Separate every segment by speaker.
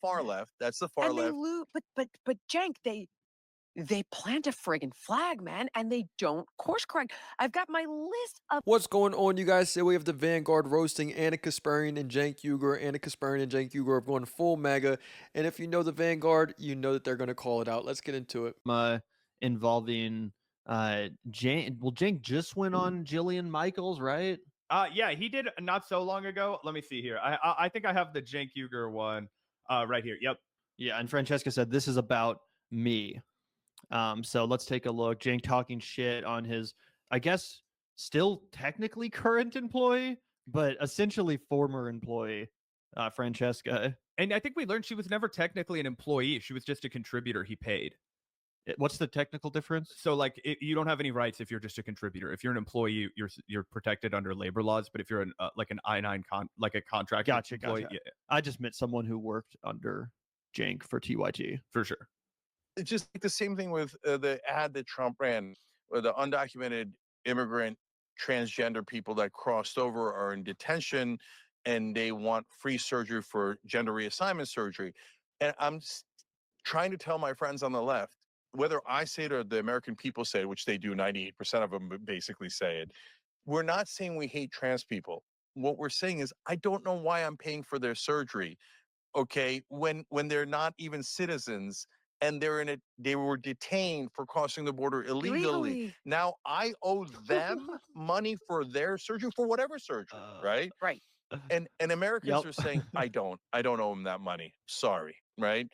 Speaker 1: far left. That's the far
Speaker 2: and
Speaker 1: left.
Speaker 2: they loot, but Cenk, they plant a friggin' flag, man, and they don't course correct. I've got my list of.
Speaker 3: What's going on, you guys? Today we have the Vanguard roasting Ana Kasparian and Cenk Uygur. Ana Kasparian and Cenk Uygur have gone full mega, and if you know the Vanguard, you know that they're going to call it out. Let's get into it.
Speaker 4: Involving Cenk. Well, Cenk just went on Jillian Michaels, right?
Speaker 5: Yeah, he did not so long ago. Let me see here. I think I have the Cenk Uygur one right here. Yep.
Speaker 4: Yeah, and Francesca said this is about me. So let's take a look. Cenk talking shit on his, I guess, still technically current employee, but essentially former employee, Francesca.
Speaker 5: And I think we learned she was never technically an employee. She was just a contributor he paid.
Speaker 4: What's the technical difference?
Speaker 5: So, like, you don't have any rights if you're just a contributor. If you're an employee, you're protected under labor laws. But if you're like an I-9 like a contract employee,
Speaker 4: Gotcha.
Speaker 5: Yeah.
Speaker 4: I just met someone who worked under Cenk for TYT.
Speaker 5: For sure.
Speaker 1: It's just like the same thing with the ad that Trump ran, where the undocumented immigrant transgender people that crossed over are in detention and they want free surgery for gender reassignment surgery. And I'm trying to tell my friends on the left, whether I say it or the American people say it, which they do, 98% of them basically say it, we're not saying we hate trans people. What we're saying is, I don't know why I'm paying for their surgery, okay, when they're not even citizens and they were detained for crossing the border illegally. Now I owe them money for their surgery, for whatever surgery, right?
Speaker 2: Right.
Speaker 1: And Americans are saying, I don't owe them that money. Sorry, right?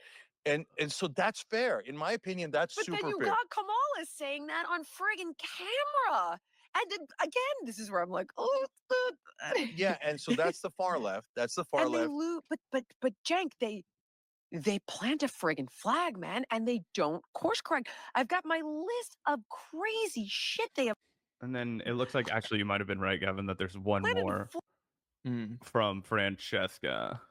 Speaker 1: And so that's fair. In my opinion, that's super fair.
Speaker 2: But then you got Kamala saying that on friggin' camera. And then, again, this is where I'm like, oh.
Speaker 1: Yeah, and so that's the far left. That's the far left.
Speaker 2: And they loot, but Cenk, they plant a friggin' flag, man, and they don't course correct. I've got my list of crazy shit they have.
Speaker 5: And then it looks like actually you might have been right, Gavin, that there's one more from Francesca.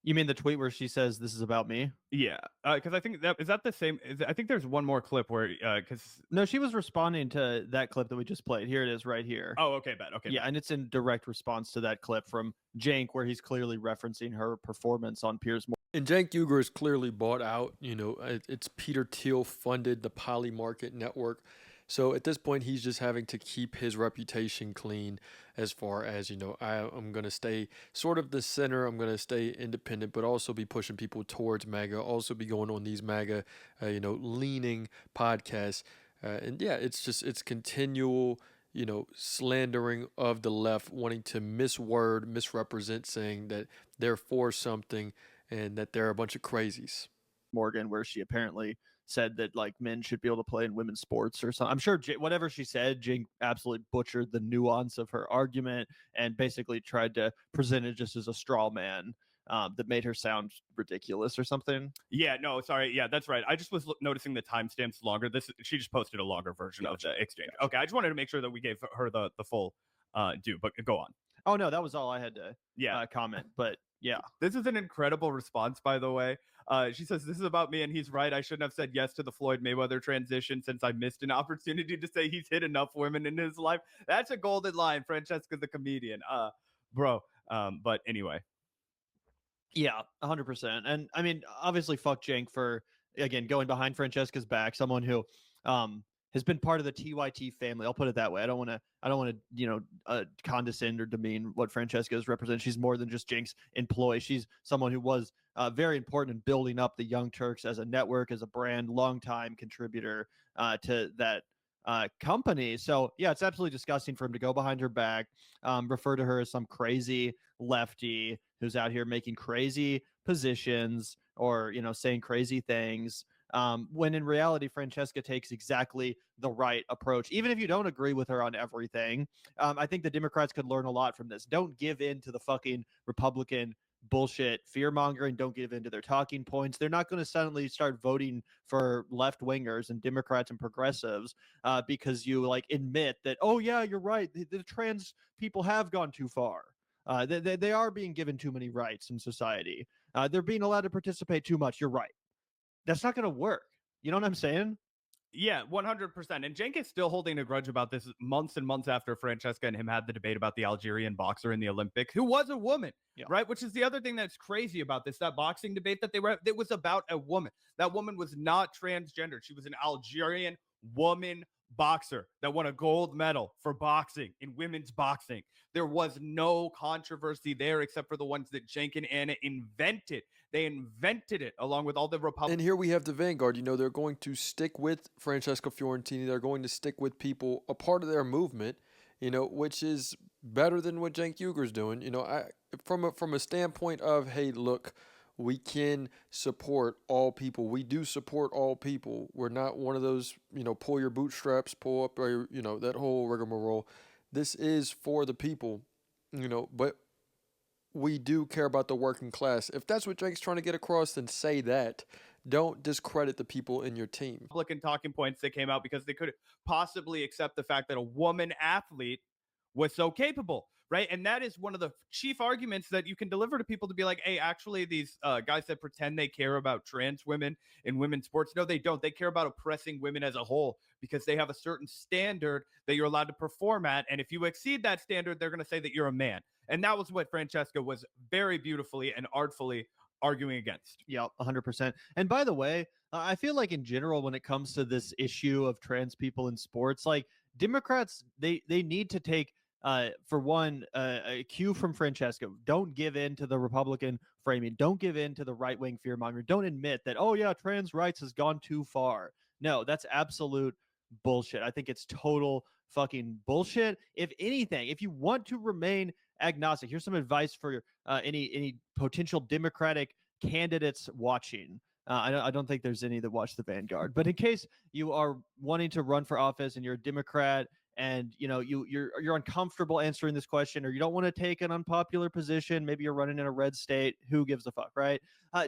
Speaker 4: You mean the tweet where she says this is about me?
Speaker 5: Yeah, because I think is that the same. I think there's one more clip where because
Speaker 4: no, she was responding to that clip that we just played. Here it is, right here.
Speaker 5: Oh, okay, bad. Okay,
Speaker 4: yeah, and it's in direct response to that clip from Cenk where he's clearly referencing her performance on Piers Morgan.
Speaker 3: And Cenk Uygur is clearly bought out. You know, it's Peter Thiel funded the Poly Market Network. So at this point, he's just having to keep his reputation clean as far as, you know, I'm going to stay sort of the center. I'm going to stay independent, but also be pushing people towards MAGA, also be going on these MAGA, leaning podcasts. And yeah, it's continual, slandering of the left, wanting to misrepresent, saying that they're for something and that they're a bunch of crazies.
Speaker 4: Morgan, where she apparently said that like men should be able to play in women's sports or something. I'm sure whatever she said, Cenk absolutely butchered the nuance of her argument and basically tried to present it just as a straw man that made her sound ridiculous or something.
Speaker 5: Yeah, no, sorry. Yeah, that's right. I just was noticing the timestamps longer. She just posted a longer version of the exchange. Okay, I just wanted to make sure that we gave her the full due, but go on.
Speaker 4: Oh, no, that was all I had to comment, but yeah.
Speaker 5: This is an incredible response, by the way. She says, this is about me, and he's right. I shouldn't have said yes to the Floyd Mayweather transition since I missed an opportunity to say he's hit enough women in his life. That's a golden line. Francesca the comedian. Bro. But anyway.
Speaker 4: Yeah, 100%. And I mean, obviously, fuck Cenk for, again, going behind Francesca's back, someone who has been part of the TYT family. I'll put it that way. I don't want to, condescend or demean what Francesca is representing. She's more than just Cenk's employee. She's someone who was very important in building up the Young Turks as a network, as a brand, longtime contributor to that company. So yeah, it's absolutely disgusting for him to go behind her back, refer to her as some crazy lefty who's out here making crazy positions or, saying crazy things. When in reality, Francesca takes exactly the right approach. Even if you don't agree with her on everything, I think the Democrats could learn a lot from this. Don't give in to the fucking Republican bullshit fear-mongering. Don't give in to their talking points. They're not going to suddenly start voting for left-wingers and Democrats and progressives because you admit that, oh yeah, you're right, the trans people have gone too far. They are being given too many rights in society. They're being allowed to participate too much. You're right. That's not going to work. You know what I'm saying?
Speaker 5: Yeah, 100%. And Cenk is still holding a grudge about this months and months after Francesca and him had the debate about the Algerian boxer in the Olympics, who was a woman, right? Which is the other thing that's crazy about this, that boxing debate that it was about a woman. That woman was not transgendered. She was an Algerian woman boxer that won a gold medal for boxing in women's boxing. There was no controversy there except for the ones that Cenk and Anna invented. They invented it along with all the Republicans.
Speaker 3: And here we have the Vanguard. They're going to stick with Francesca Fiorentini. They're going to stick with people, a part of their movement, which is better than what Cenk Uyghur's doing. From a standpoint of, hey, look, we can support all people. We do support all people. We're not one of those, pull your bootstraps, pull up, or, that whole rigmarole. This is for the people, but we do care about the working class. If that's what Cenk's trying to get across, then say that. Don't discredit the people in your team.
Speaker 5: Republican talking points that came out because they could possibly accept the fact that a woman athlete was so capable, right? And that is one of the chief arguments that you can deliver to people to be like, hey, actually, these guys that pretend they care about trans women in women's sports, no, they don't. They care about oppressing women as a whole because they have a certain standard that you're allowed to perform at. And if you exceed that standard, they're going to say that you're a man. And that was what Francesca was very beautifully and artfully arguing against.
Speaker 4: Yeah, 100%. And by the way, I feel like in general, when it comes to this issue of trans people in sports, like Democrats, they need to take, for one, a cue from Francesca. Don't give in to the Republican framing. Don't give in to the right-wing fear-mongering. Don't admit that, oh, yeah, trans rights has gone too far. No, that's absolute bullshit. I think it's total fucking bullshit. If anything, if you want to remain agnostic, here's some advice for any potential Democratic candidates watching. I don't think there's any that watch the Vanguard, but in case you are wanting to run for office and you're a Democrat and you're uncomfortable answering this question, or you don't want to take an unpopular position, maybe you're running in a red state, who gives a fuck, right?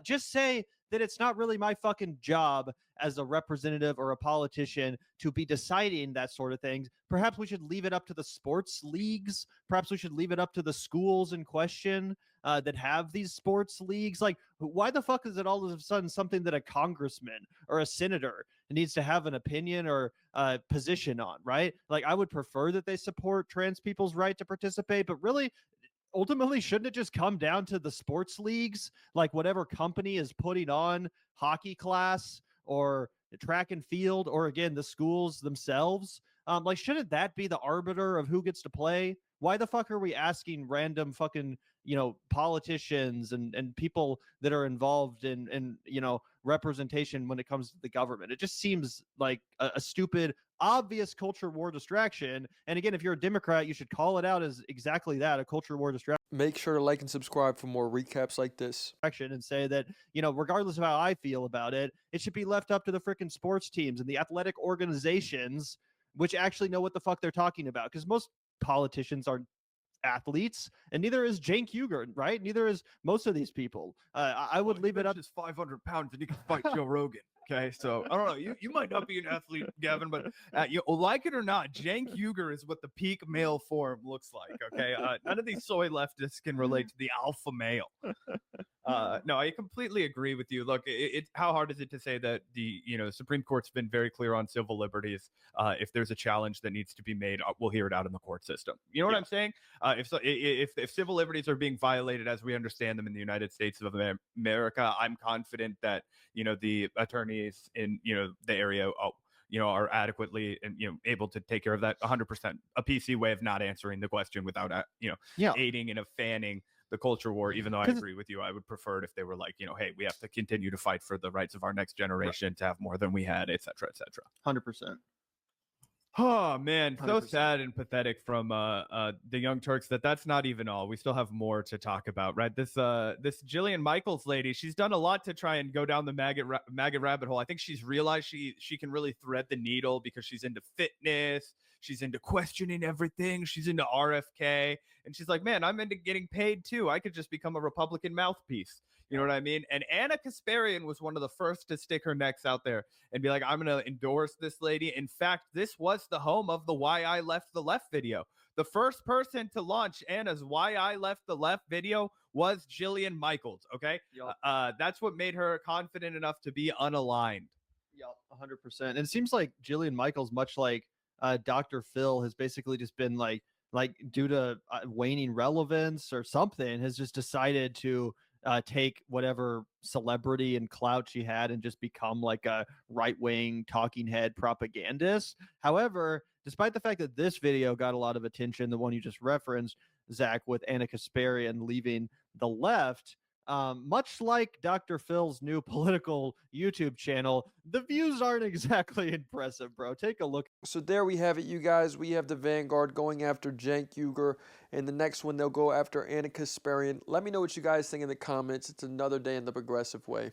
Speaker 4: Just say that it's not really my fucking job as a representative or a politician to be deciding that sort of things. Perhaps we should leave it up to the sports leagues. Perhaps we should leave it up to the schools in question that have these sports leagues. Like, why the fuck is it all of a sudden something that a congressman or a senator needs to have an opinion or position on, right? Like, I would prefer that they support trans people's right to participate, but really, ultimately, shouldn't it just come down to the sports leagues? Like, whatever company is putting on hockey class or track and field, or again, the schools themselves, like, shouldn't that be the arbiter of who gets to play? Why the fuck are we asking random fucking, politicians and people that are involved in representation when it comes to the government? It just seems like a stupid, obvious culture war distraction. And again, if you're a Democrat, you should call it out as exactly that, a culture war distraction.
Speaker 3: Make sure to like and subscribe for more recaps like this.
Speaker 4: And say that, regardless of how I feel about it, it should be left up to the freaking sports teams and the athletic organizations, which actually know what the fuck they're talking about. Because most politicians are athletes, and neither is Cenk Uyghur, right? Neither is most of these people. I would leave it up.
Speaker 5: Just 500 pounds and he can fight Joe Rogan. Okay, so I don't know. You might not be an athlete, Gavin, but you like it or not, Cenk Uyghur is what the peak male form looks like. Okay, none of these soy leftists can relate to the alpha male. No, I completely agree with you. Look, how hard is it to say that the Supreme Court's been very clear on civil liberties? If there's a challenge that needs to be made, we'll hear it out in the court system. You know what I'm saying? If civil liberties are being violated as we understand them in the United States of America, I'm confident that the attorneys in the area are adequately and able to take care of that. 100%. A PC way of not answering the question without aiding and fanning the culture war. Even though I agree with you, I would prefer it if they were like, hey, we have to continue to fight for the rights of our next generation to have more than we had, et cetera, et cetera.
Speaker 4: 100%.
Speaker 5: Oh man, so
Speaker 4: 100%.
Speaker 5: sad and pathetic from the Young Turks that's not even all. We still have more to talk about, right? This Jillian Michaels lady, she's done a lot to try and go down the maggot rabbit hole. I think she's realized she can really thread the needle because she's into fitness, she's into questioning everything, she's into RFK, and she's like, man, I'm into getting paid too. I could just become a Republican mouthpiece. You know what I mean? And Ana Kasparian was one of the first to stick her necks out there and be like, I'm going to endorse this lady. In fact, this was the home of the Why I Left the Left video. The first person to launch Anna's Why I Left the Left video was Jillian Michaels, okay?
Speaker 4: Yep.
Speaker 5: That's what made her confident enough to be unaligned.
Speaker 4: Yep, 100%. And it seems like Jillian Michaels, much like Dr. Phil, has basically just been like due to waning relevance or something, has just decided to take whatever celebrity and clout she had and just become like a right-wing talking head propagandist. However, despite the fact that this video got a lot of attention, the one you just referenced, Zach, with Ana Kasparian leaving the left, much like Dr. Phil's new political YouTube channel, the views aren't exactly impressive, bro. Take a look.
Speaker 3: So there we have it, you guys. We have the Vanguard going after Cenk Uygur, and the next one they'll go after Ana Kasparian. Let me know what you guys think in the comments. It's another day in the progressive way.